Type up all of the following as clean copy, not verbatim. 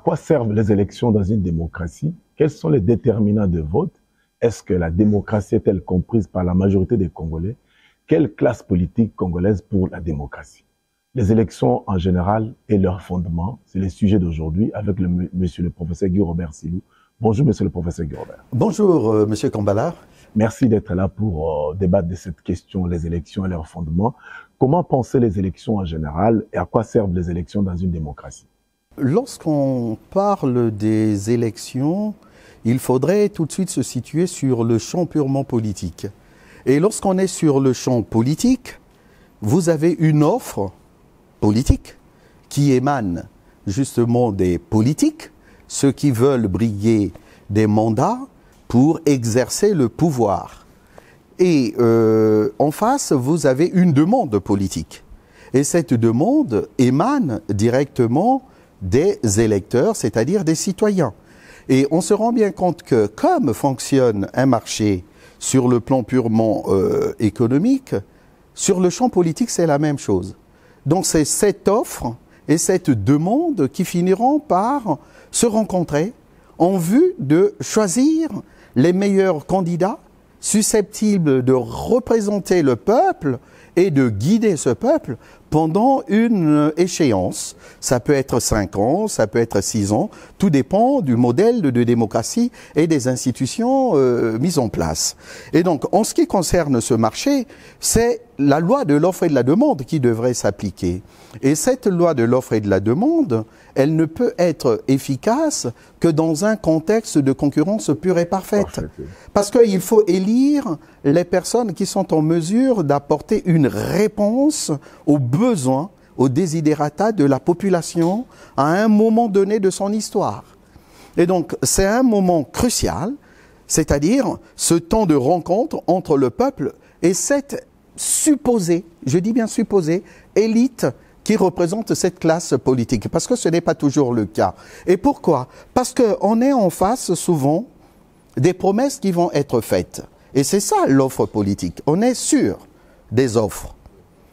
quoi servent les élections dans une démocratie? Quels sont les déterminants de vote? Est-ce que la démocratie est-elle comprise par la majorité des Congolais? Quelle classe politique congolaise pour la démocratie? Les élections en général et leurs fondements, c'est le sujet d'aujourd'hui avec monsieur le professeur Guy Robert Silou. Bonjour monsieur le professeur Guy Robert. Bonjour monsieur Kambala. Merci d'être là pour débattre de cette question, les élections et leurs fondements. Comment penser les élections en général et à quoi servent les élections dans une démocratie? Lorsqu'on parle des élections, il faudrait tout de suite se situer sur le champ purement politique. Et lorsqu'on est sur le champ politique, vous avez une offre politique qui émane justement des politiques, ceux qui veulent briguer des mandats pour exercer le pouvoir. Et en face, vous avez une demande politique. Et cette demande émane directement des électeurs, c'est-à-dire des citoyens. Et on se rend bien compte que comme fonctionne un marché sur le plan purement économique, sur le champ politique, c'est la même chose. Donc c'est cette offre et cette demande qui finiront par se rencontrer en vue de choisir les meilleurs candidats susceptibles de représenter le peuple et de guider ce peuple pendant une échéance. Ça peut être 5 ans, ça peut être 6 ans, tout dépend du modèle de démocratie et des institutions mises en place. Et donc, en ce qui concerne ce marché, c'est la loi de l'offre et de la demande qui devrait s'appliquer. Et cette loi de l'offre et de la demande, elle ne peut être efficace que dans un contexte de concurrence pure et parfaite. Parce qu'il faut élire les personnes qui sont en mesure d'apporter une réponse aux besoins, aux desiderata de la population à un moment donné de son histoire. Et donc, c'est un moment crucial, c'est-à-dire ce temps de rencontre entre le peuple et cette supposée, je dis bien supposée, élite qui représente cette classe politique. Parce que ce n'est pas toujours le cas. Et pourquoi? Parce qu'on est en face souvent des promesses qui vont être faites. Et c'est ça l'offre politique. On est sûr des offres,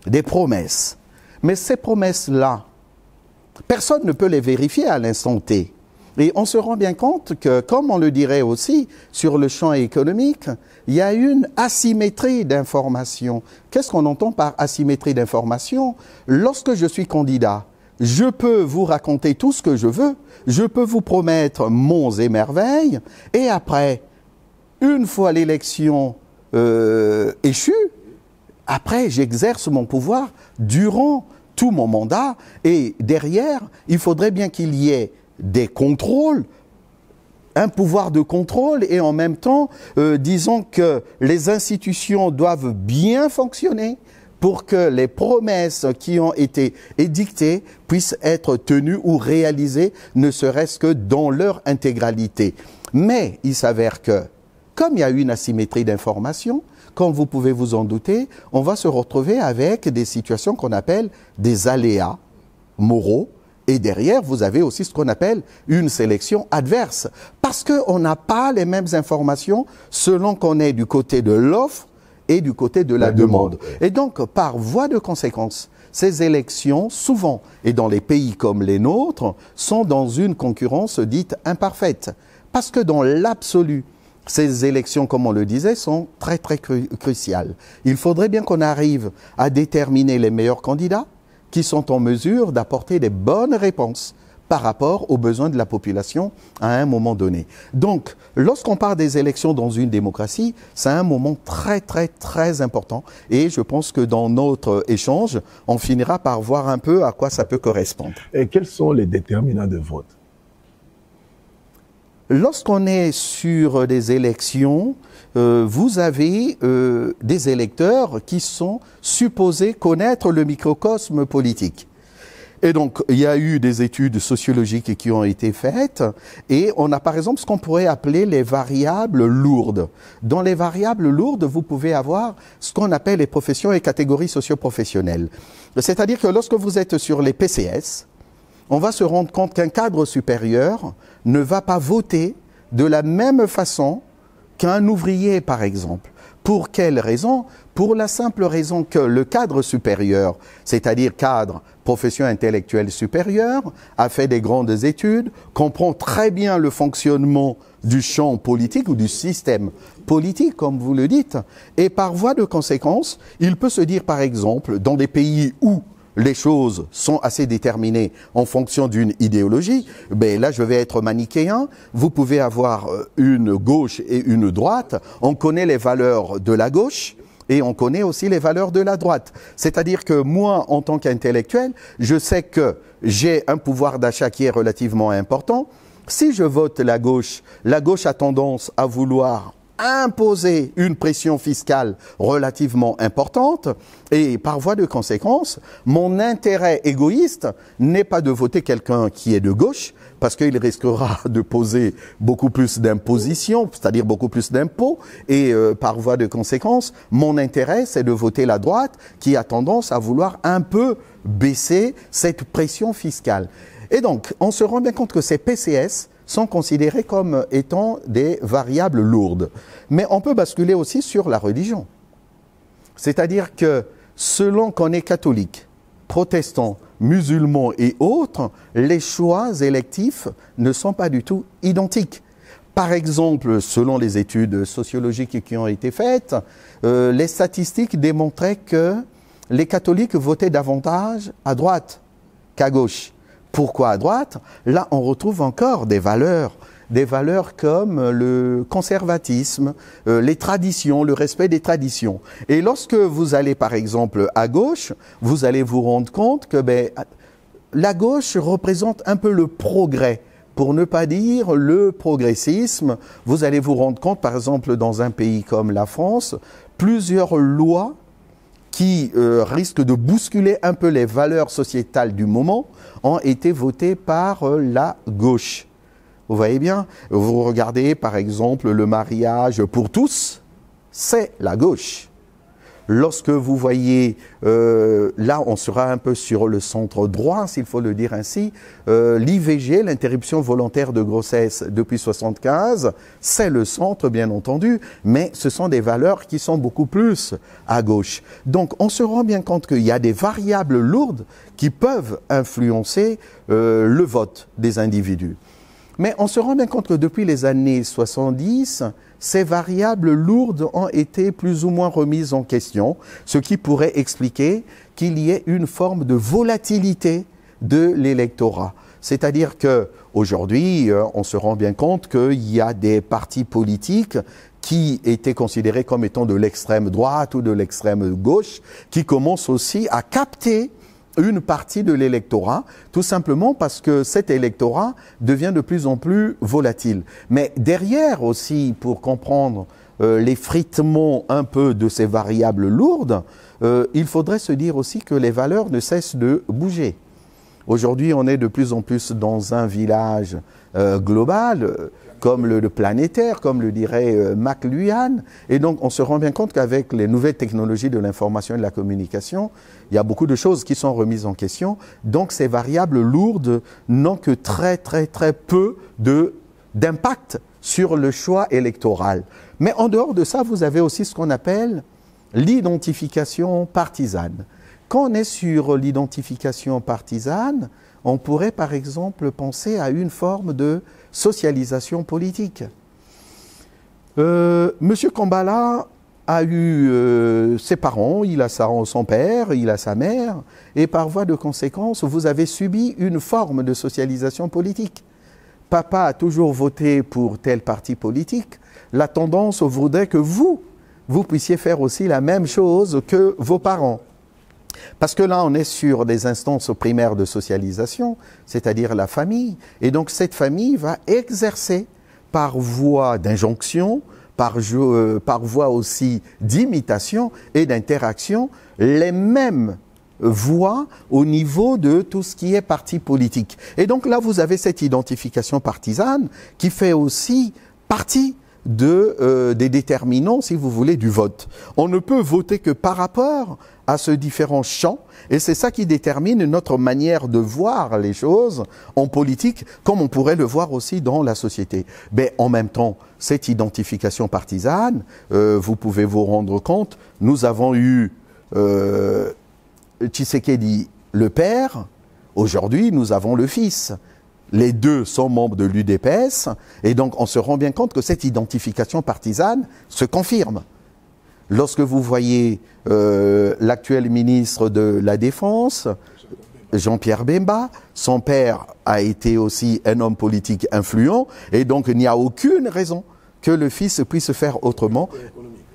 des promesses. Mais ces promesses-là, personne ne peut les vérifier à l'instant T. Et on se rend bien compte que, comme on le dirait aussi sur le champ économique, il y a une asymétrie d'information. Qu'est-ce qu'on entend par asymétrie d'information? Lorsque je suis candidat, je peux vous raconter tout ce que je veux, je peux vous promettre monts et merveilles, et après, une fois l'élection échue, après j'exerce mon pouvoir durant tout mon mandat, et derrière, il faudrait bien qu'il y ait des contrôles, un pouvoir de contrôle, et en même temps, disons que les institutions doivent bien fonctionner pour que les promesses qui ont été édictées puissent être tenues ou réalisées, ne serait-ce que dans leur intégralité. Mais il s'avère que, comme il y a une asymétrie d'information, comme vous pouvez vous en douter, on va se retrouver avec des situations qu'on appelle des aléas moraux. Et derrière, vous avez aussi ce qu'on appelle une sélection adverse. Parce qu'on n'a pas les mêmes informations selon qu'on est du côté de l'offre et du côté de la demande. Et donc, par voie de conséquence, ces élections, souvent, et dans les pays comme les nôtres, sont dans une concurrence dite imparfaite. Parce que dans l'absolu, ces élections, comme on le disait, sont très très cruciales. Il faudrait bien qu'on arrive à déterminer les meilleurs candidats qui sont en mesure d'apporter des bonnes réponses par rapport aux besoins de la population à un moment donné. Donc, lorsqu'on parle des élections dans une démocratie, c'est un moment très, très, très important. Et je pense que dans notre échange, on finira par voir un peu à quoi ça peut correspondre. Et quels sont les déterminants de vote? Lorsqu'on est sur des élections, vous avez des électeurs qui sont supposés connaître le microcosme politique. Et donc, il y a eu des études sociologiques qui ont été faites et on a par exemple ce qu'on pourrait appeler les variables lourdes. Dans les variables lourdes, vous pouvez avoir ce qu'on appelle les professions et catégories socio-professionnelles. C'est-à-dire que lorsque vous êtes sur les PCS, on va se rendre compte qu'un cadre supérieur ne va pas voter de la même façon qu'un ouvrier, par exemple. Pour quelle raison? Pour la simple raison que le cadre supérieur, c'est-à-dire cadre, profession intellectuelle supérieure, a fait des grandes études, comprend très bien le fonctionnement du champ politique ou du système politique, comme vous le dites, et par voie de conséquence, il peut se dire par exemple, dans des pays où les choses sont assez déterminées en fonction d'une idéologie, ben là je vais être manichéen, vous pouvez avoir une gauche et une droite, on connaît les valeurs de la gauche et on connaît aussi les valeurs de la droite. C'est-à-dire que moi, en tant qu'intellectuel, je sais que j'ai un pouvoir d'achat qui est relativement important. Si je vote la gauche a tendance à vouloir imposer une pression fiscale relativement importante et par voie de conséquence, mon intérêt égoïste n'est pas de voter quelqu'un qui est de gauche parce qu'il risquera de poser beaucoup plus d'impositions, c'est-à-dire beaucoup plus d'impôts et par voie de conséquence, mon intérêt c'est de voter la droite qui a tendance à vouloir un peu baisser cette pression fiscale. Et donc, on se rend bien compte que ces PCS sont considérés comme étant des variables lourdes. Mais on peut basculer aussi sur la religion. C'est-à-dire que selon qu'on est catholique, protestant, musulman et autres, les choix électifs ne sont pas du tout identiques. Par exemple, selon les études sociologiques qui ont été faites, les statistiques démontraient que les catholiques votaient davantage à droite qu'à gauche. Pourquoi à droite? Là, on retrouve encore des valeurs comme le conservatisme, les traditions, le respect des traditions. Et lorsque vous allez, par exemple, à gauche, vous allez vous rendre compte que la gauche représente un peu le progrès, pour ne pas dire le progressisme. Vous allez vous rendre compte, par exemple, dans un pays comme la France, plusieurs lois qui risquent de bousculer un peu les valeurs sociétales du moment, ont été votées par la gauche. Vous voyez bien, vous regardez par exemple le mariage pour tous, c'est la gauche. Lorsque vous voyez, là on sera un peu sur le centre droit, s'il faut le dire ainsi, l'IVG, l'interruption volontaire de grossesse depuis 1975, c'est le centre bien entendu, mais ce sont des valeurs qui sont beaucoup plus à gauche. Donc on se rend bien compte qu'il y a des variables lourdes qui peuvent influencer le vote des individus. Mais on se rend bien compte que depuis les années 70, ces variables lourdes ont été plus ou moins remises en question, ce qui pourrait expliquer qu'il y ait une forme de volatilité de l'électorat. C'est-à-dire qu'aujourd'hui, on se rend bien compte qu'il y a des partis politiques qui étaient considérés comme étant de l'extrême droite ou de l'extrême gauche, qui commencent aussi à capter une partie de l'électorat, tout simplement parce que cet électorat devient de plus en plus volatile. Mais derrière aussi, pour comprendre l'effritement un peu de ces variables lourdes, il faudrait se dire aussi que les valeurs ne cessent de bouger. Aujourd'hui, on est de plus en plus dans un village global, comme le planétaire, comme le dirait McLuhan. Et donc, on se rend bien compte qu'avec les nouvelles technologies de l'information et de la communication, il y a beaucoup de choses qui sont remises en question. Donc, ces variables lourdes n'ont que très peu d'impact sur le choix électoral. Mais en dehors de ça, vous avez aussi ce qu'on appelle l'identification partisane. Quand on est sur l'identification partisane, on pourrait par exemple penser à une forme de socialisation politique. Monsieur Kambala a eu ses parents, il a son père, il a sa mère, et par voie de conséquence, vous avez subi une forme de socialisation politique. Papa a toujours voté pour tel parti politique. La tendance voudrait que vous puissiez faire aussi la même chose que vos parents. Parce que là, on est sur des instances primaires de socialisation, c'est-à-dire la famille. Et donc, cette famille va exercer par voie d'injonction, par voie aussi d'imitation et d'interaction, les mêmes voix au niveau de tout ce qui est parti politique. Et donc là, vous avez cette identification partisane qui fait aussi partie des déterminants, si vous voulez, du vote. On ne peut voter que par rapport à ce différent champ, et c'est ça qui détermine notre manière de voir les choses en politique, comme on pourrait le voir aussi dans la société. Mais en même temps, cette identification partisane, vous pouvez vous rendre compte, nous avons eu Tshisekedi le père, aujourd'hui nous avons le fils. Les deux sont membres de l'UDPS, et donc on se rend bien compte que cette identification partisane se confirme. Lorsque vous voyez l'actuel ministre de la Défense, Jean-Pierre Bemba, son père a été aussi un homme politique influent, et donc il n'y a aucune raison que le fils puisse faire autrement.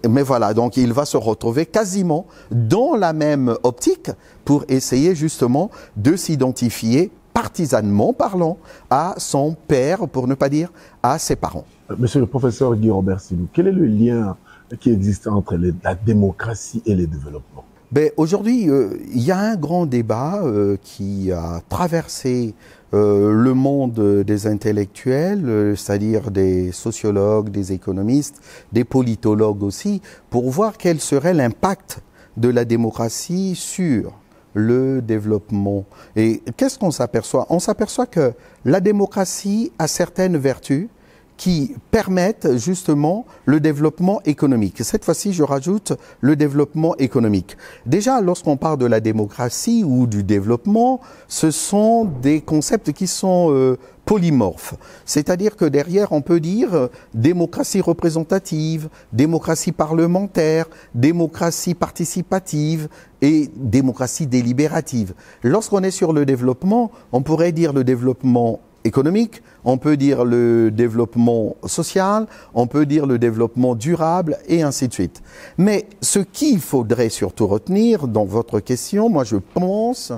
Mais voilà, donc il va se retrouver quasiment dans la même optique pour essayer justement de s'identifier partisanement parlant à son père, pour ne pas dire à ses parents. Monsieur le professeur Guy Robert Silou, quel est le lien qui existe entre la démocratie et le développement? Ben, aujourd'hui, il y a un grand débat qui a traversé le monde des intellectuels, c'est-à-dire des sociologues, des économistes, des politologues aussi, pour voir quel serait l'impact de la démocratie sur le développement. Et qu'est-ce qu'on s'aperçoit? On s'aperçoit que la démocratie a certaines vertus qui permettent justement le développement économique. Cette fois-ci, je rajoute le développement économique. Déjà, lorsqu'on parle de la démocratie ou du développement, ce sont des concepts qui sont polymorphes. C'est-à-dire que derrière, on peut dire démocratie représentative, démocratie parlementaire, démocratie participative et démocratie délibérative. Lorsqu'on est sur le développement, on pourrait dire le développement économique, on peut dire le développement social, on peut dire le développement durable et ainsi de suite. Mais ce qu'il faudrait surtout retenir dans votre question, moi je pense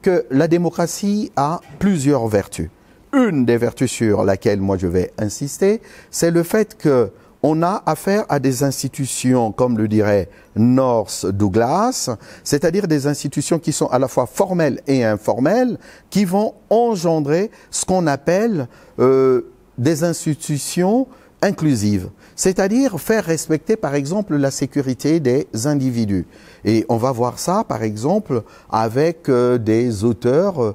que la démocratie a plusieurs vertus. Une des vertus sur laquelle moi je vais insister, c'est le fait que on a affaire à des institutions, comme le dirait North Douglas, c'est-à-dire des institutions qui sont à la fois formelles et informelles, qui vont engendrer ce qu'on appelle des institutions inclusives, c'est-à-dire faire respecter par exemple la sécurité des individus. Et on va voir ça par exemple avec des auteurs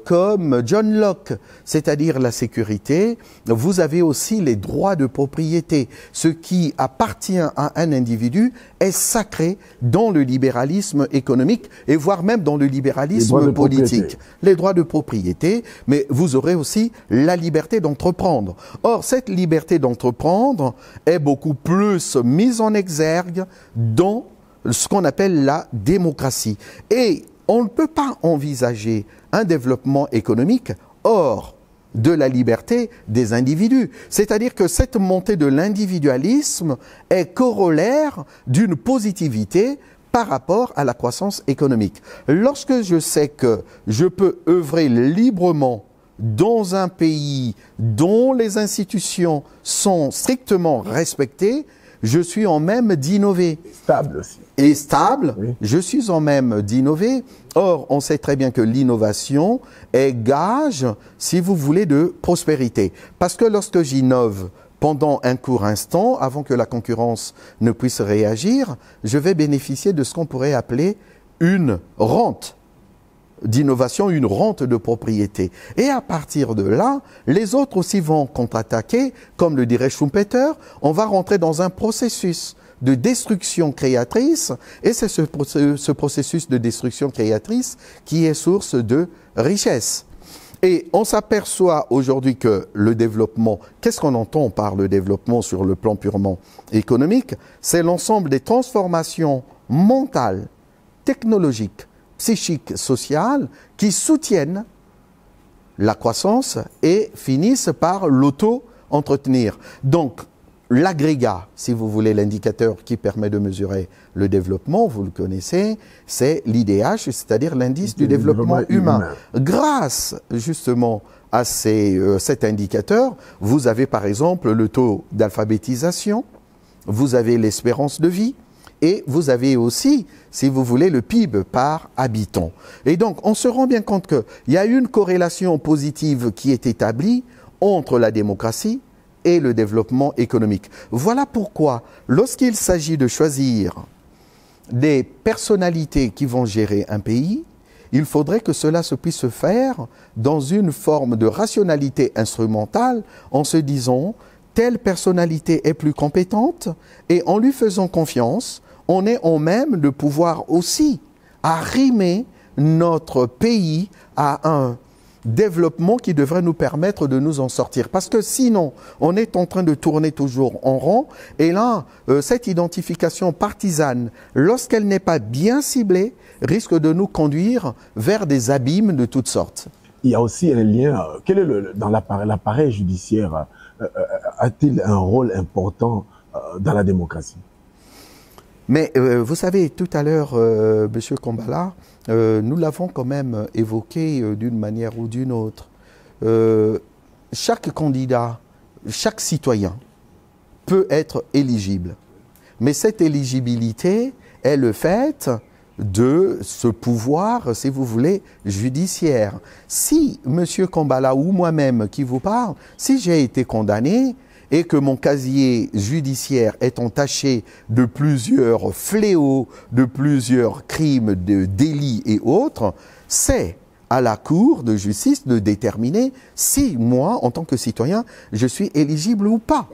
comme John Locke, c'est-à-dire la sécurité. Vous avez aussi les droits de propriété. Ce qui appartient à un individu est sacré dans le libéralisme économique et voire même dans le libéralisme politique. Les droits de propriété, mais vous aurez aussi la liberté d'entreprendre. Or, cette liberté d'entreprendre est beaucoup plus mise en exergue dans ce qu'on appelle la démocratie. Et on ne peut pas envisager un développement économique hors de la liberté des individus. C'est-à-dire que cette montée de l'individualisme est corollaire d'une positivité par rapport à la croissance économique. Lorsque je sais que je peux œuvrer librement dans un pays dont les institutions sont strictement respectées, je suis en même d'innover. Stable aussi. Et stable, oui. Je suis en même d'innover. Or, on sait très bien que l'innovation est gage, si vous voulez, de prospérité. Parce que lorsque j'innove pendant un court instant, avant que la concurrence ne puisse réagir, je vais bénéficier de ce qu'on pourrait appeler une rente d'innovation, une rente de propriété. Et à partir de là, les autres aussi vont contre-attaquer, comme le dirait Schumpeter, on va rentrer dans un processus de destruction créatrice, et c'est ce processus de destruction créatrice qui est source de richesse. Et on s'aperçoit aujourd'hui que le développement, qu'est-ce qu'on entend par le développement sur le plan purement économique? C'est l'ensemble des transformations mentales, technologiques, psychiques, sociales, qui soutiennent la croissance et finissent par l'auto-entretenir. Donc, l'agrégat, si vous voulez, l'indicateur qui permet de mesurer le développement, vous le connaissez, c'est l'IDH, c'est-à-dire l'indice du développement humain. Grâce, justement, à cet indicateur, vous avez par exemple le taux d'alphabétisation, vous avez l'espérance de vie, et vous avez aussi, si vous voulez, le PIB par habitant. Et donc, on se rend bien compte qu'il y a une corrélation positive qui est établie entre la démocratie et le développement économique. Voilà pourquoi, lorsqu'il s'agit de choisir des personnalités qui vont gérer un pays, il faudrait que cela se puisse faire dans une forme de rationalité instrumentale en se disant telle personnalité est plus compétente et en lui faisant confiance, on est en même de pouvoir aussi arrimer notre pays à un développement qui devrait nous permettre de nous en sortir. Parce que sinon, on est en train de tourner toujours en rond. Et là, cette identification partisane, lorsqu'elle n'est pas bien ciblée, risque de nous conduire vers des abîmes de toutes sortes. Il y a aussi un lien. Quel est dans l'appareil judiciaire a-t-il un rôle important dans la démocratie? Mais vous savez, tout à l'heure, M. Kombala, nous l'avons quand même évoqué d'une manière ou d'une autre. Chaque candidat, chaque citoyen peut être éligible. Mais cette éligibilité est le fait de ce pouvoir, si vous voulez, judiciaire. Si M. Kombala ou moi-même qui vous parle, si j'ai été condamné et que mon casier judiciaire est entaché de plusieurs fléaux, de plusieurs crimes, de délits et autres, c'est à la Cour de justice de déterminer si moi, en tant que citoyen, je suis éligible ou pas.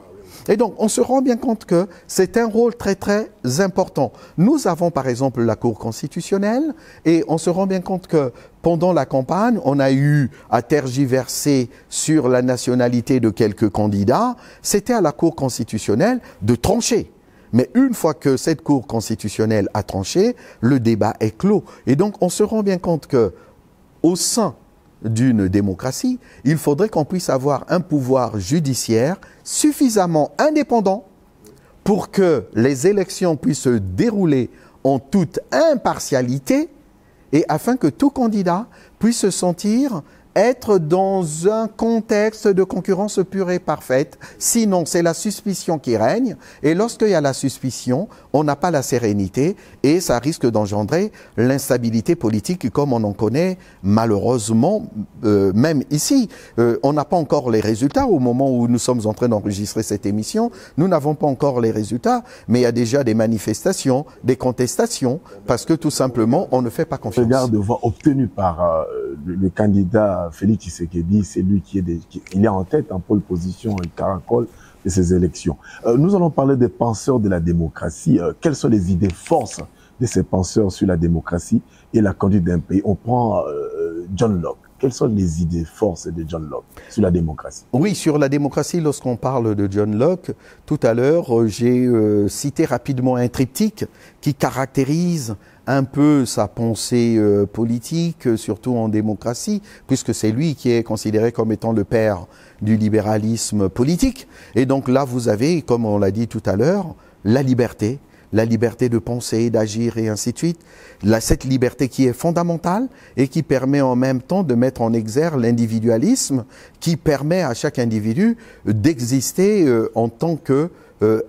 Et donc, on se rend bien compte que c'est un rôle très, très important. Nous avons, par exemple, la Cour constitutionnelle et on se rend bien compte que pendant la campagne, on a eu à tergiverser sur la nationalité de quelques candidats. C'était à la Cour constitutionnelle de trancher. Mais une fois que cette Cour constitutionnelle a tranché, le débat est clos. Et donc, on se rend bien compte que au sein d'une démocratie, il faudrait qu'on puisse avoir un pouvoir judiciaire suffisamment indépendant pour que les élections puissent se dérouler en toute impartialité et afin que tout candidat puisse se sentir être dans un contexte de concurrence pure et parfaite. Sinon, c'est la suspicion qui règne. Et lorsqu'il y a la suspicion, on n'a pas la sérénité et ça risque d'engendrer l'instabilité politique comme on en connaît malheureusement, même ici. On n'a pas encore les résultats au moment où nous sommes en train d'enregistrer cette émission. Nous n'avons pas encore les résultats, mais il y a déjà des manifestations, des contestations, parce que tout simplement, on ne fait pas confiance. Regard de voix obtenue par le candidat Félix Tshisekedi, c'est lui qui est en tête en pole position et caracole de ces élections. Nous allons parler des penseurs de la démocratie. Quelles sont les idées forces de ces penseurs sur la démocratie et la conduite d'un pays? On prend John Locke. Quelles sont les idées forces de John Locke sur la démocratie? Oui, sur la démocratie, lorsqu'on parle de John Locke, tout à l'heure, j'ai cité rapidement un triptyque qui caractérise un peu sa pensée politique, surtout en démocratie, puisque c'est lui qui est considéré comme étant le père du libéralisme politique. Et donc là, vous avez, comme on l'a dit tout à l'heure, la liberté de penser, d'agir et ainsi de suite. Cette liberté qui est fondamentale et qui permet en même temps de mettre en exergue l'individualisme, qui permet à chaque individu d'exister en tant que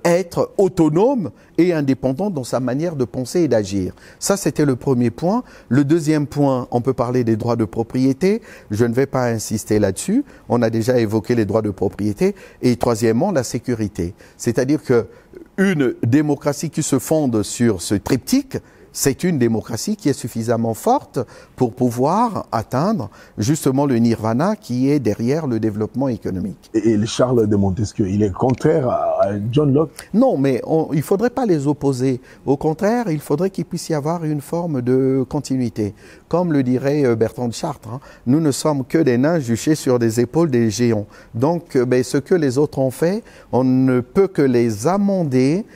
être autonome et indépendant dans sa manière de penser et d'agir. Ça, c'était le premier point. Le deuxième point, on peut parler des droits de propriété. Je ne vais pas insister là-dessus. On a déjà évoqué les droits de propriété. Et troisièmement, la sécurité. C'est-à-dire que une démocratie qui se fonde sur ce triptyque, c'est une démocratie qui est suffisamment forte pour pouvoir atteindre justement le nirvana qui est derrière le développement économique. Et Charles de Montesquieu, il est contraire à John Locke? Non, mais il ne faudrait pas les opposer. Au contraire, il faudrait qu'il puisse y avoir une forme de continuité. Comme le dirait Bertrand de Chartres, hein, nous ne sommes que des nains juchés sur des épaules des géants. Donc, ce que les autres ont fait, on ne peut que les amender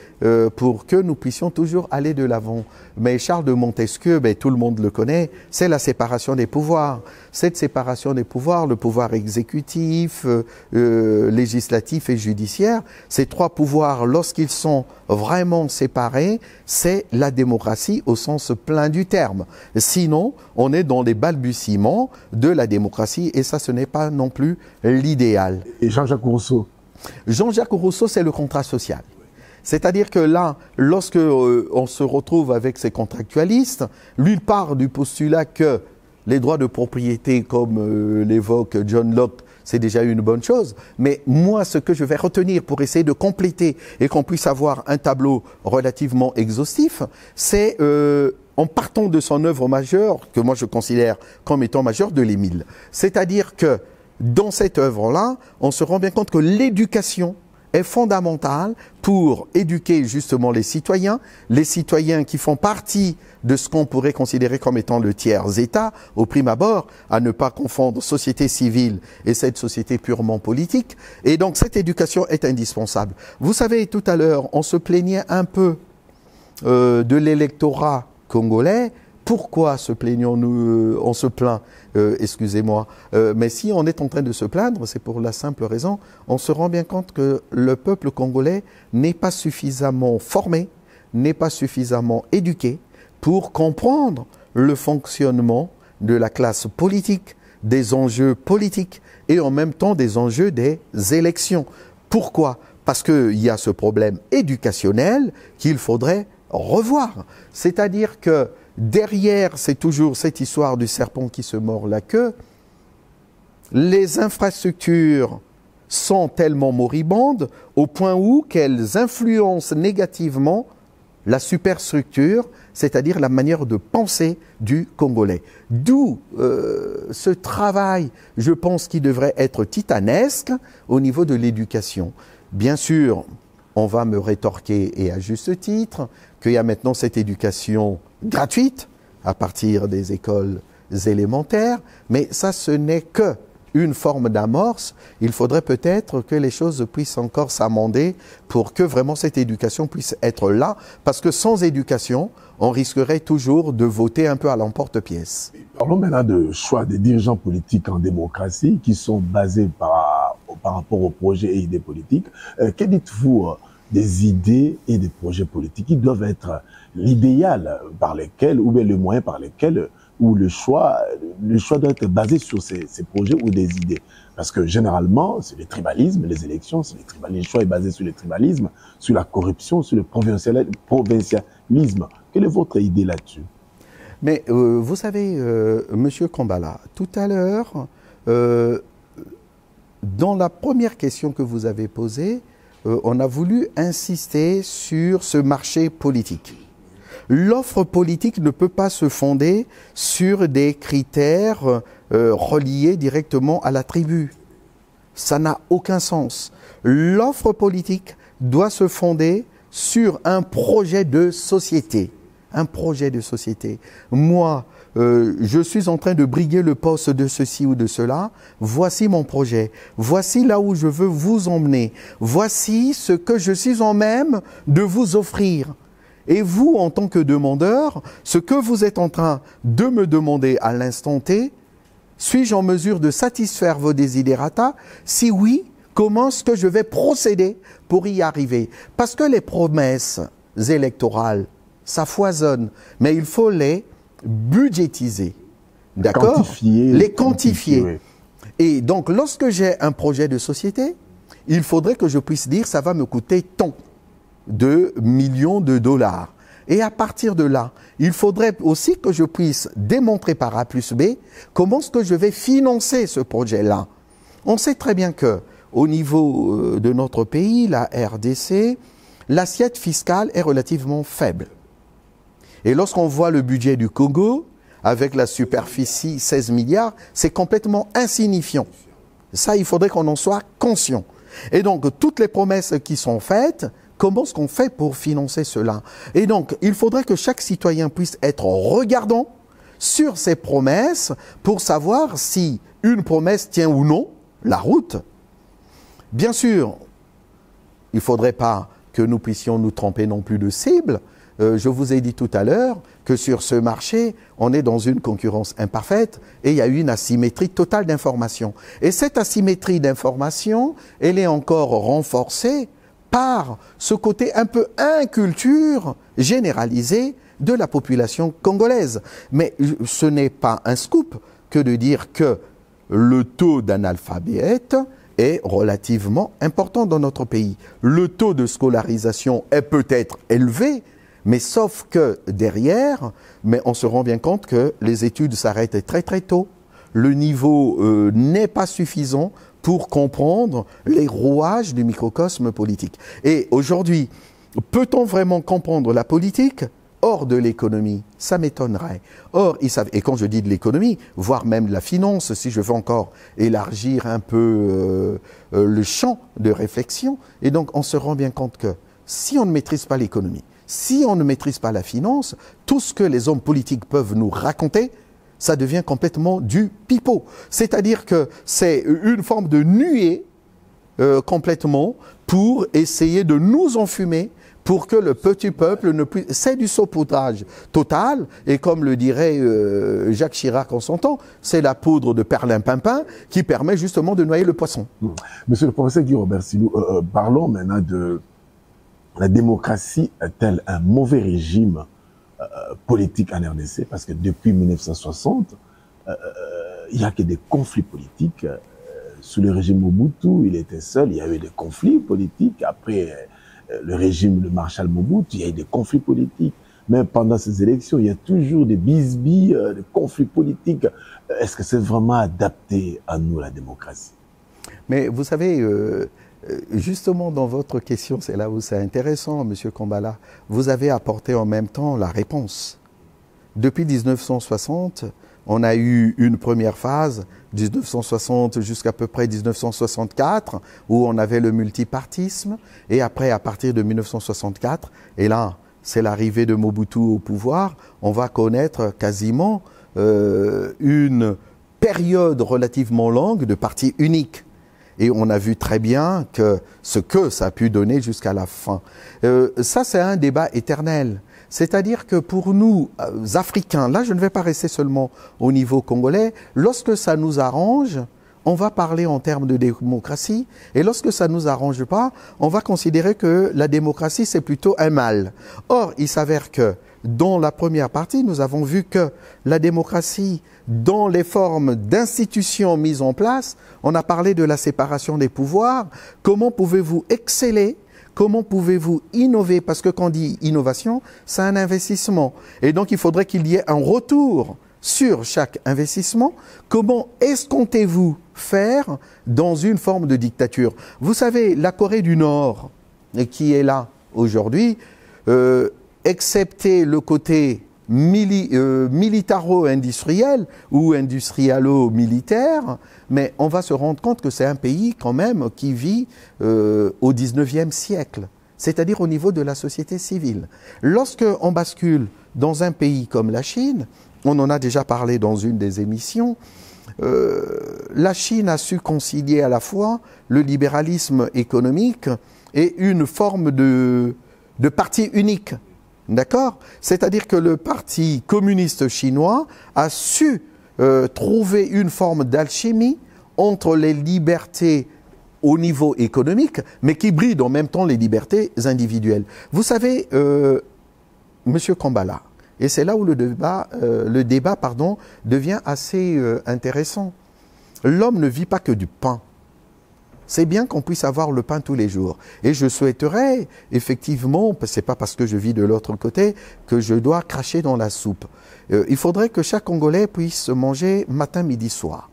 pour que nous puissions toujours aller de l'avant. Mais Charles de Montesquieu, tout le monde le connaît, c'est la séparation des pouvoirs. Cette séparation des pouvoirs, le pouvoir exécutif, législatif et judiciaire, ces trois pouvoirs, lorsqu'ils sont vraiment séparés, c'est la démocratie au sens plein du terme. Sinon, on est dans les balbutiements de la démocratie et ça, ce n'est pas non plus l'idéal. Et Jean-Jacques Rousseau? Jean-Jacques Rousseau, c'est le contrat social. C'est-à-dire que là, lorsque on se retrouve avec ces contractualistes, lui part du postulat que les droits de propriété, comme l'évoque John Locke, c'est déjà une bonne chose. Mais moi, ce que je vais retenir pour essayer de compléter et qu'on puisse avoir un tableau relativement exhaustif, c'est en partant de son œuvre majeure, que moi je considère comme étant majeure, de l'Émile. C'est-à-dire que dans cette œuvre-là, on se rend bien compte que l'éducation est fondamentale pour éduquer justement les citoyens qui font partie de ce qu'on pourrait considérer comme étant le tiers-État, au prime abord, à ne pas confondre société civile et cette société purement politique. Et donc cette éducation est indispensable. Vous savez, tout à l'heure, on se plaignait un peu de l'électorat congolais. Pourquoi se plaignons-nous? On se plaint, excusez-moi. Mais si on est en train de se plaindre, c'est pour la simple raison, on se rend bien compte que le peuple congolais n'est pas suffisamment formé, n'est pas suffisamment éduqué pour comprendre le fonctionnement de la classe politique, des enjeux politiques et en même temps des enjeux des élections. Pourquoi? Parce qu'il y a ce problème éducationnel qu'il faudrait revoir. C'est-à-dire que derrière, c'est toujours cette histoire du serpent qui se mord la queue. Les infrastructures sont tellement moribondes au point où qu'elles influencent négativement la superstructure, c'est-à-dire la manière de penser du Congolais. D'où ce travail, je pense, qui devrait être titanesque au niveau de l'éducation. Bien sûr, on va me rétorquer, et à juste titre, qu'il y a maintenant cette éducation gratuite à partir des écoles élémentaires, mais ça, ce n'est que une forme d'amorce. Il faudrait peut-être que les choses puissent encore s'amender pour que vraiment cette éducation puisse être là, parce que sans éducation, on risquerait toujours de voter un peu à l'emporte-pièce. Parlons maintenant de choix des dirigeants politiques en démocratie qui sont basés par rapport aux projets et idées politiques. Que dites-vous des idées et des projets politiques qui doivent être l'idéal par lesquels, ou bien le moyen par lesquels, où le choix doit être basé sur ces projets ou des idées. Parce que généralement, c'est le tribalisme, les élections, c'est le tribalisme. Le choix est basé sur le tribalisme, sur la corruption, sur le provincialisme. Quelle est votre idée là-dessus? Mais vous savez, Monsieur Kambala, tout à l'heure, dans la première question que vous avez posée, on a voulu insister sur ce marché politique. L'offre politique ne peut pas se fonder sur des critères reliés directement à la tribu. Ça n'a aucun sens. L'offre politique doit se fonder sur un projet de société. Un projet de société. Moi, je suis en train de briguer le poste de ceci ou de cela. Voici mon projet. Voici là où je veux vous emmener. Voici ce que je suis en même de vous offrir. Et vous, en tant que demandeur, ce que vous êtes en train de me demander à l'instant T, suis-je en mesure de satisfaire vos desiderata? Si oui, comment est-ce que je vais procéder pour y arriver? Parce que les promesses électorales, ça foisonne, mais il faut les budgétiser. D'accord? Les quantifier. Oui. Et donc, lorsque j'ai un projet de société, il faudrait que je puisse dire ça va me coûter tant de millions de dollars. Et à partir de là, il faudrait aussi que je puisse démontrer par A plus B comment est-ce que je vais financer ce projet-là. On sait très bien que au niveau de notre pays, la RDC, l'assiette fiscale est relativement faible. Et lorsqu'on voit le budget du Congo, avec la superficie 16 milliards, c'est complètement insignifiant. Ça, il faudrait qu'on en soit conscient. Et donc, toutes les promesses qui sont faites, comment est-ce qu'on fait pour financer cela? Et donc, il faudrait que chaque citoyen puisse être regardant sur ces promesses pour savoir si une promesse tient ou non la route. Bien sûr, il ne faudrait pas que nous puissions nous tromper non plus de cible. Je vous ai dit tout à l'heure que sur ce marché, on est dans une concurrence imparfaite et il y a une asymétrie totale d'information. Et cette asymétrie d'information, elle est encore renforcée par ce côté un peu inculture généralisée de la population congolaise. Mais ce n'est pas un scoop que de dire que le taux d'analphabète est relativement important dans notre pays. Le taux de scolarisation est peut-être élevé, mais sauf que derrière, mais on se rend bien compte que les études s'arrêtent très très tôt. Le niveau n'est pas suffisant pour comprendre les rouages du microcosme politique. Et aujourd'hui, peut-on vraiment comprendre la politique hors de l'économie? Ça m'étonnerait. Or, ils savent, et quand je dis de l'économie, voire même de la finance, si je veux encore élargir un peu le champ de réflexion, et donc on se rend bien compte que si on ne maîtrise pas l'économie, si on ne maîtrise pas la finance, tout ce que les hommes politiques peuvent nous raconter, ça devient complètement du pipeau. C'est-à-dire que c'est une forme de nuée complètement pour essayer de nous enfumer, pour que le petit peuple ne puisse... C'est du saupoudrage total, et comme le dirait Jacques Chirac en son temps, c'est la poudre de perlimpinpin qui permet justement de noyer le poisson. Monsieur le professeur Guy Robert Silou, parlons maintenant de la démocratie est-elle un mauvais régime politique en RDC? Parce que depuis 1960, il n'y a que des conflits politiques. Sous le régime Mobutu, il était seul, il y a eu des conflits politiques. Après le régime de Marshal Mobutu, il y a eu des conflits politiques. Même pendant ces élections, il y a toujours des bisbilles, des conflits politiques. Est-ce que c'est vraiment adapté à nous, la démocratie? Mais vous savez, justement dans votre question, c'est là où c'est intéressant, Monsieur Kambala, vous avez apporté en même temps la réponse. Depuis 1960, on a eu une première phase, 1960 jusqu'à peu près 1964, où on avait le multipartisme, et après, à partir de 1964, et là, c'est l'arrivée de Mobutu au pouvoir, on va connaître quasiment une période relativement longue de parti unique. Et on a vu très bien ce que ça a pu donner jusqu'à la fin. Ça, c'est un débat éternel. C'est-à-dire que pour nous, Africains, là je ne vais pas rester seulement au niveau congolais, lorsque ça nous arrange, on va parler en termes de démocratie, et lorsque ça ne nous arrange pas, on va considérer que la démocratie c'est plutôt un mal. Or, il s'avère que dans la première partie, nous avons vu que la démocratie, dans les formes d'institutions mises en place, on a parlé de la séparation des pouvoirs. Comment pouvez-vous exceller? Comment pouvez-vous innover? Parce que quand on dit innovation, c'est un investissement. Et donc, il faudrait qu'il y ait un retour sur chaque investissement. Comment escomptez-vous faire dans une forme de dictature? Vous savez, la Corée du Nord, qui est là aujourd'hui, excepté le côté militaro-industriel ou industrialo-militaire, mais on va se rendre compte que c'est un pays quand même qui vit au 19e siècle, c'est-à-dire au niveau de la société civile. Lorsqu'on bascule dans un pays comme la Chine, on en a déjà parlé dans une des émissions, la Chine a su concilier à la fois le libéralisme économique et une forme de parti unique. D'accord? C'est-à-dire que le parti communiste chinois a su trouver une forme d'alchimie entre les libertés au niveau économique, mais qui bride en même temps les libertés individuelles. Vous savez, Monsieur Kambala, et c'est là où le débat devient assez intéressant. L'homme ne vit pas que du pain. C'est bien qu'on puisse avoir le pain tous les jours. Et je souhaiterais, effectivement, c'est pas parce que je vis de l'autre côté que je dois cracher dans la soupe. Il faudrait que chaque Congolais puisse manger matin, midi, soir.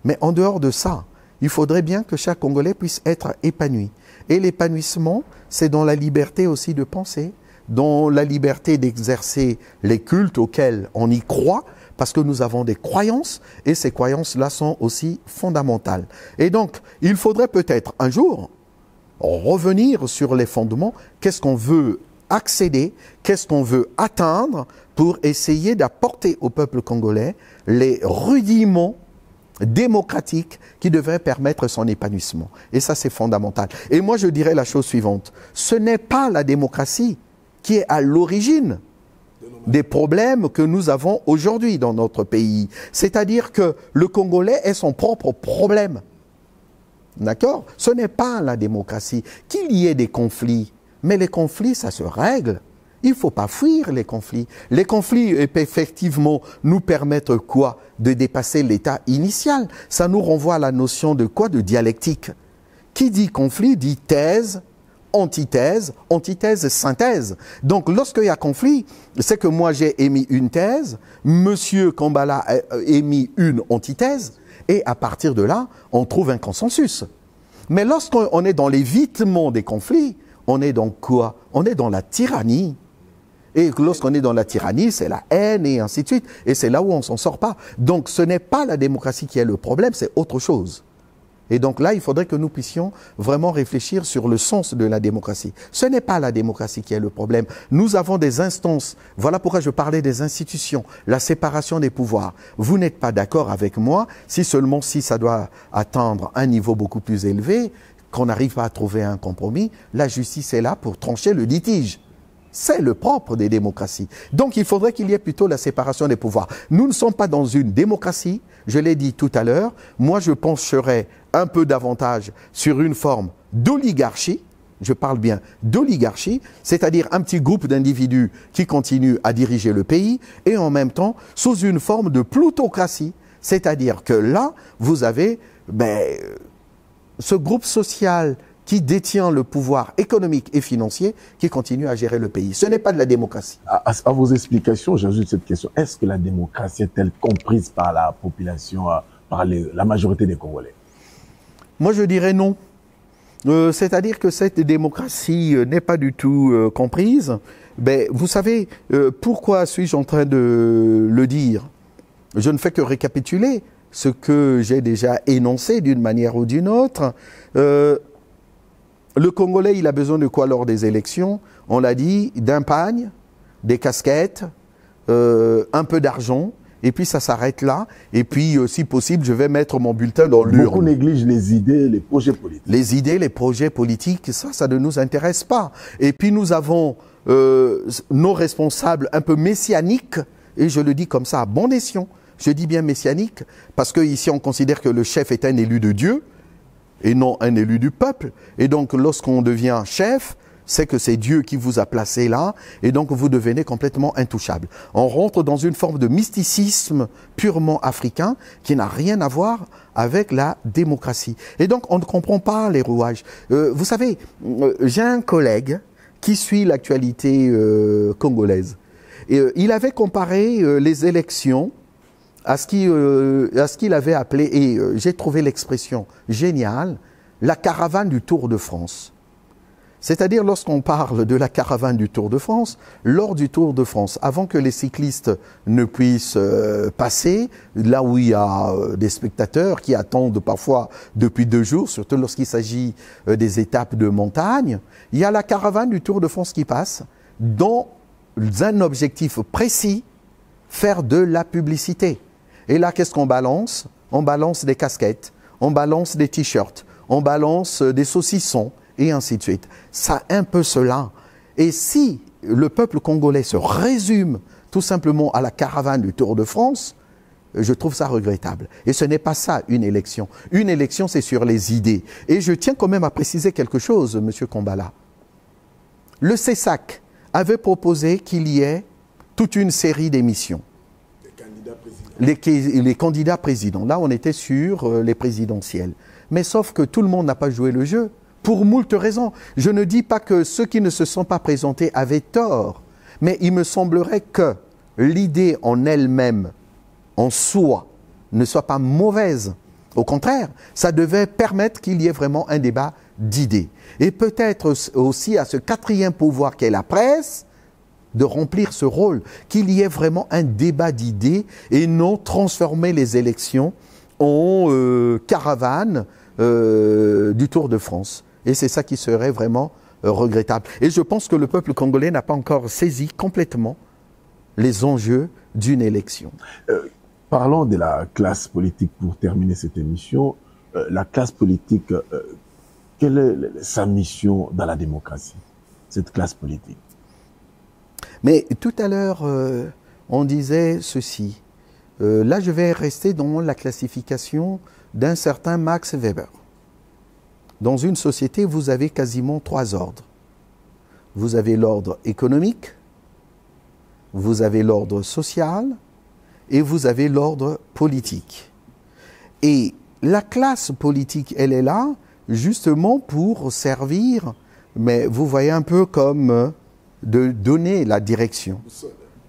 Mais en dehors de ça, il faudrait bien que chaque Congolais puisse être épanoui. Et l'épanouissement, c'est dans la liberté aussi de penser, dans la liberté d'exercer les cultes auxquels on y croit, parce que nous avons des croyances, et ces croyances-là sont aussi fondamentales. Et donc, il faudrait peut-être un jour revenir sur les fondements, qu'est-ce qu'on veut accéder, qu'est-ce qu'on veut atteindre, pour essayer d'apporter au peuple congolais les rudiments démocratiques qui devraient permettre son épanouissement. Et ça, c'est fondamental. Et moi, je dirais la chose suivante, ce n'est pas la démocratie qui est à l'origine des problèmes que nous avons aujourd'hui dans notre pays. C'est-à-dire que le Congolais est son propre problème. D'accord? Ce n'est pas la démocratie. Qu'il y ait des conflits, mais les conflits, ça se règle. Il ne faut pas fuir les conflits. Les conflits, effectivement, nous permettent quoi? De dépasser l'état initial. Ça nous renvoie à la notion de quoi? De dialectique. Qui dit conflit dit thèse antithèse, antithèse, synthèse. Donc, lorsqu'il y a conflit, c'est que moi j'ai émis une thèse, Monsieur Kambala a émis une antithèse, et à partir de là, on trouve un consensus. Mais lorsqu'on est dans l'évitement des conflits, on est dans quoi? On est dans la tyrannie. Et lorsqu'on est dans la tyrannie, c'est la haine et ainsi de suite. Et c'est là où on ne s'en sort pas. Donc ce n'est pas la démocratie qui est le problème, c'est autre chose. Et donc là, il faudrait que nous puissions vraiment réfléchir sur le sens de la démocratie. Ce n'est pas la démocratie qui est le problème. Nous avons des instances. Voilà pourquoi je parlais des institutions, la séparation des pouvoirs. Vous n'êtes pas d'accord avec moi, si seulement si ça doit atteindre un niveau beaucoup plus élevé, qu'on n'arrive pas à trouver un compromis, la justice est là pour trancher le litige. C'est le propre des démocraties. Donc il faudrait qu'il y ait plutôt la séparation des pouvoirs. Nous ne sommes pas dans une démocratie, je l'ai dit tout à l'heure. Moi je pencherais un peu davantage sur une forme d'oligarchie, je parle bien d'oligarchie, c'est-à-dire un petit groupe d'individus qui continuent à diriger le pays, et en même temps sous une forme de plutocratie, c'est-à-dire que là, vous avez ce groupe social qui détient le pouvoir économique et financier qui continue à gérer le pays. Ce n'est pas de la démocratie. À vos explications, j'ajoute cette question. Est-ce que la démocratie est-elle comprise par la population, par la majorité des Congolais? Moi, je dirais non. C'est-à-dire que cette démocratie n'est pas du tout comprise. Vous savez, pourquoi suis-je en train de le dire? Je ne fais que récapituler ce que j'ai déjà énoncé d'une manière ou d'une autre. Le Congolais, il a besoin de quoi lors des élections? On l'a dit, d'un pagne, des casquettes, un peu d'argent, et puis ça s'arrête là. Et puis, si possible, je vais mettre mon bulletin dans l'urne. Beaucoup négligent les idées, les projets politiques. Les idées, les projets politiques, ça ne nous intéresse pas. Et puis, nous avons nos responsables un peu messianiques, et je le dis comme ça à bon escient. Je dis bien messianique, parce qu'ici, on considère que le chef est un élu de Dieu, et non un élu du peuple. Et donc, lorsqu'on devient chef, c'est que c'est Dieu qui vous a placé là, et donc vous devenez complètement intouchable. On rentre dans une forme de mysticisme purement africain qui n'a rien à voir avec la démocratie. Et donc, on ne comprend pas les rouages. Vous savez, j'ai un collègue qui suit l'actualité congolaise. Et, il avait comparé les élections à ce qu'il avait appelé, et j'ai trouvé l'expression géniale, la caravane du Tour de France. C'est-à-dire, lorsqu'on parle de la caravane du Tour de France, lors du Tour de France, avant que les cyclistes ne puissent passer, là où il y a des spectateurs qui attendent parfois depuis 2 jours, surtout lorsqu'il s'agit des étapes de montagne, il y a la caravane du Tour de France qui passe, dans un objectif précis, faire de la publicité. Et là, qu'est-ce qu'on balance? On balance des casquettes, on balance des t-shirts, on balance des saucissons, et ainsi de suite. Ça un peu cela. Et si le peuple congolais se résume tout simplement à la caravane du Tour de France, je trouve ça regrettable. Et ce n'est pas ça une élection. Une élection, c'est sur les idées. Et je tiens quand même à préciser quelque chose, M. Kambala. Le CESAC avait proposé qu'il y ait toute une série d'émissions. Les candidats présidents. Là, on était sur les présidentielles. Mais sauf que tout le monde n'a pas joué le jeu. Pour moult raisons. Je ne dis pas que ceux qui ne se sont pas présentés avaient tort, mais il me semblerait que l'idée en elle-même, en soi, ne soit pas mauvaise. Au contraire, ça devait permettre qu'il y ait vraiment un débat d'idées. Et peut-être aussi à ce 4e pouvoir qu'est la presse, de remplir ce rôle, qu'il y ait vraiment un débat d'idées et non transformer les élections en caravane du Tour de France. Et c'est ça qui serait vraiment regrettable. Et je pense que le peuple congolais n'a pas encore saisi complètement les enjeux d'une élection. Parlons de la classe politique pour terminer cette émission. La classe politique, quelle est sa mission dans la démocratie, cette classe politique? Mais tout à l'heure, on disait ceci. Là, je vais rester dans la classification d'un certain Max Weber. Dans une société, vous avez quasiment 3 ordres. Vous avez l'ordre économique, vous avez l'ordre social et vous avez l'ordre politique. Et la classe politique, elle est là justement pour servir mais vous voyez un peu comme de donner la direction.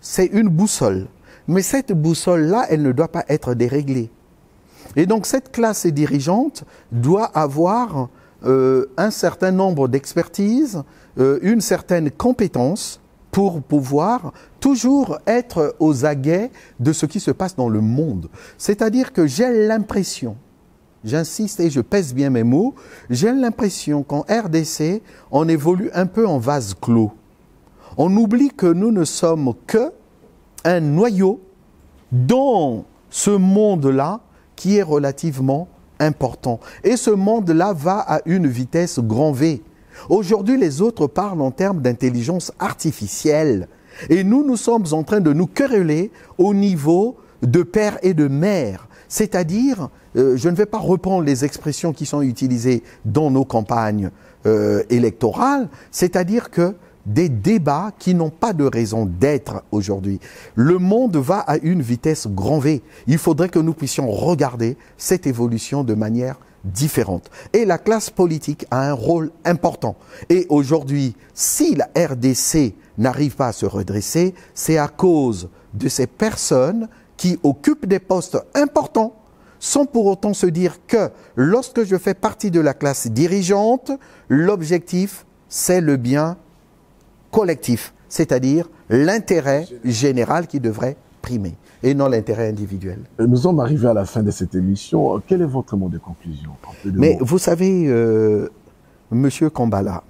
C'est une boussole. Mais cette boussole-là, elle ne doit pas être déréglée. Et donc cette classe dirigeante doit avoir un certain nombre d'expertises, une certaine compétence pour pouvoir toujours être aux aguets de ce qui se passe dans le monde. C'est-à-dire que j'ai l'impression, j'insiste et je pèse bien mes mots, j'ai l'impression qu'en RDC, on évolue un peu en vase clos. On oublie que nous ne sommes que un noyau dans ce monde-là qui est relativement important. Et ce monde-là va à une vitesse grand V. Aujourd'hui, les autres parlent en termes d'intelligence artificielle. Et nous sommes en train de nous quereller au niveau de père et de mère. C'est-à-dire, je ne vais pas reprendre les expressions qui sont utilisées dans nos campagnes électorales, c'est-à-dire que des débats qui n'ont pas de raison d'être aujourd'hui. Le monde va à une vitesse grand V. Il faudrait que nous puissions regarder cette évolution de manière différente. Et la classe politique a un rôle important. Et aujourd'hui, si la RDC n'arrive pas à se redresser, c'est à cause de ces personnes qui occupent des postes importants sans pour autant se dire que lorsque je fais partie de la classe dirigeante, l'objectif, c'est le bien collectif, c'est-à-dire l'intérêt général qui devrait primer et non l'intérêt individuel. Nous sommes arrivés à la fin de cette émission. Quel est votre mot de conclusion? Mais vous savez, Monsieur Kambala,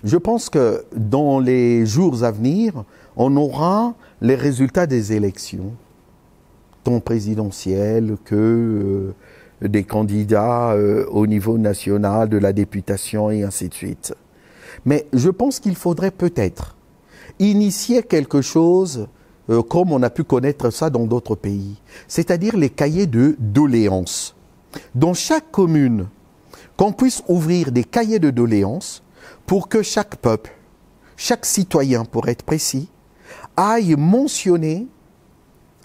je pense que dans les jours à venir, on aura les résultats des élections, tant présidentielles que des candidats au niveau national, de la députation et ainsi de suite. Mais je pense qu'il faudrait peut-être initier quelque chose comme on a pu connaître ça dans d'autres pays, c'est-à-dire les cahiers de doléances. Dans chaque commune, qu'on puisse ouvrir des cahiers de doléances pour que chaque peuple, chaque citoyen, pour être précis, aille mentionner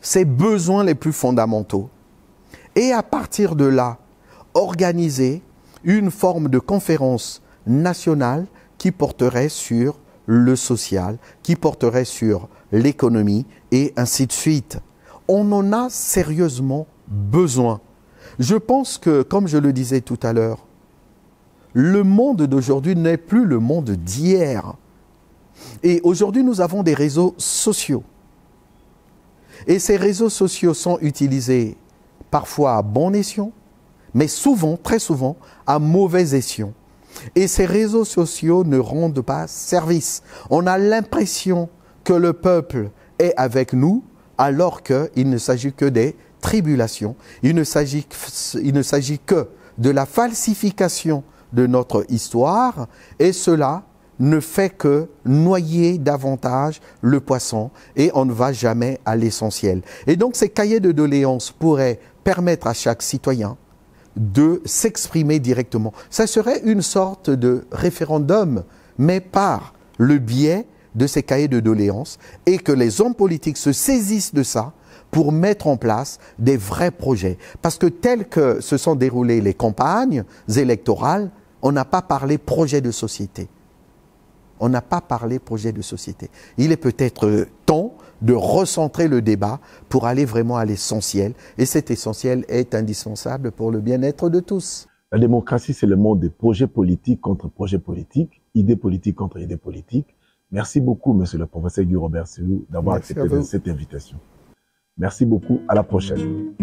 ses besoins les plus fondamentaux. Et à partir de là, organiser une forme de conférence nationale qui porterait sur le social, qui porterait sur l'économie et ainsi de suite. On en a sérieusement besoin. Je pense que, comme je le disais tout à l'heure, le monde d'aujourd'hui n'est plus le monde d'hier. Et aujourd'hui, nous avons des réseaux sociaux. Et ces réseaux sociaux sont utilisés parfois à bon escient, mais souvent, très souvent, à mauvais escient. Et ces réseaux sociaux ne rendent pas service. On a l'impression que le peuple est avec nous, alors qu'il ne s'agit que des tribulations. Il ne s'agit que de la falsification de notre histoire, et cela ne fait que noyer davantage le poisson, et on ne va jamais à l'essentiel. Et donc ces cahiers de doléances pourraient permettre à chaque citoyen de s'exprimer directement. Ça serait une sorte de référendum, mais par le biais de ces cahiers de doléances, et que les hommes politiques se saisissent de ça pour mettre en place des vrais projets. Parce que tels que se sont déroulées les campagnes électorales, on n'a pas parlé projet de société. On n'a pas parlé projet de société. Il est peut-être temps de recentrer le débat pour aller vraiment à l'essentiel. Et cet essentiel est indispensable pour le bien-être de tous. La démocratie, c'est le monde des projets politiques contre projets politiques, idées politiques contre idées politiques. Merci beaucoup, monsieur le professeur Guy Robert Sélou, d'avoir accepté cette invitation. Merci beaucoup. À la prochaine.